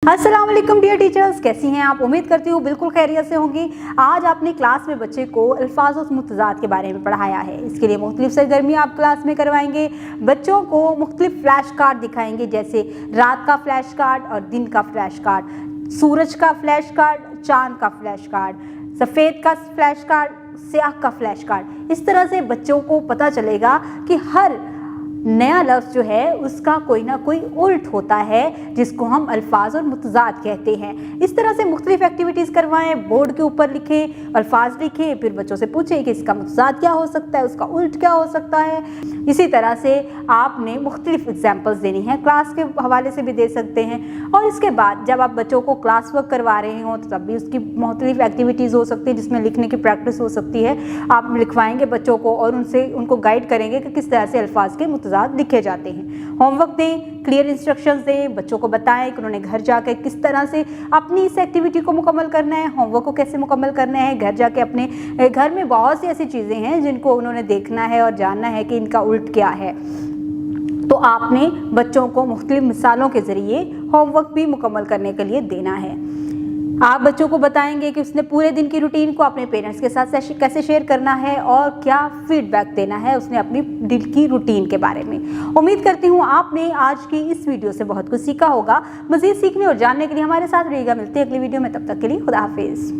अस्सलाम वालेकुम dear teachers, कैसी हैं आप? उम्मीद करती हूँ बिल्कुल खैरियत से होंगी। आज आपने क्लास में बच्चे को अल्फाज और मुतज़ात के बारे में पढ़ाया है। इसके लिए मुख्तलिफ सरगर्मियाँ आप क्लास में करवाएंगे। बच्चों को मुख्तलिफ फ्लैश कार्ड दिखाएंगे, जैसे रात का फ्लैश कार्ड और दिन का फ्लैश कार्ड, सूरज का फ्लैश कार्ड, चांद का फ्लैश कार्ड, सफ़ेद का फ्लैश कार्ड, स्याह का फ्लैश कार्ड। इस तरह से बच्चों को पता चलेगा कि हर नया लफ्ज़ जो है उसका कोई ना कोई उल्ट होता है, जिसको हम अल्फाज और मुतज़ात कहते हैं। इस तरह से मुख्तलिफ एक्टिविटीज़ करवाएं, बोर्ड के ऊपर लिखें, अल्फाज लिखें, फिर बच्चों से पूछें कि इसका मुतज़ात क्या हो सकता है, उसका उल्ट क्या हो सकता है। इसी तरह से आपने मुख्तलिफ एग्जाम्पल्स देनी है, क्लास के हवाले से भी दे सकते हैं। और इसके बाद जब आप बच्चों को क्लास वर्क करवा रहे हों तो तब भी उसकी मुख्तलिफ एक्टिविटीज़ हो सकती है, जिसमें लिखने की प्रैक्टिस हो सकती है। आप लिखवाएंगे बच्चों को और उनको गाइड करेंगे कि किस तरह से अल्फाज के मुतज़ात लिखे जाते हैं। होमवर्क दें, क्लियर इंस्ट्रक्शंस दें, बच्चों को बताएं कि उन्होंने घर जाकर किस तरह से अपनी इस एक्टिविटी को मुकम्मल करना है, होमवर्क को कैसे मुकम्मल करना है। घर जाके अपने घर में बहुत सी ऐसी चीज़ें हैं जिनको उन्होंने देखना है और जानना है कि इनका उल्ट क्या है। तो आपने बच्चों को मुख्तलिफ मिसालों के ज़रिए होमवर्क भी मुकम्मल करने के लिए देना है। आप बच्चों को बताएंगे कि उसने पूरे दिन की रूटीन को अपने पेरेंट्स के साथ कैसे शेयर करना है और क्या फीडबैक देना है उसने अपनी दिन की रूटीन के बारे में। उम्मीद करती हूँ आपने आज की इस वीडियो से बहुत कुछ सीखा होगा। मज़ीद सीखने और जानने के लिए हमारे साथ रहिएगा। मिलते हैं अगली वीडियो में, तब तक के लिए खुदा हाफिज़।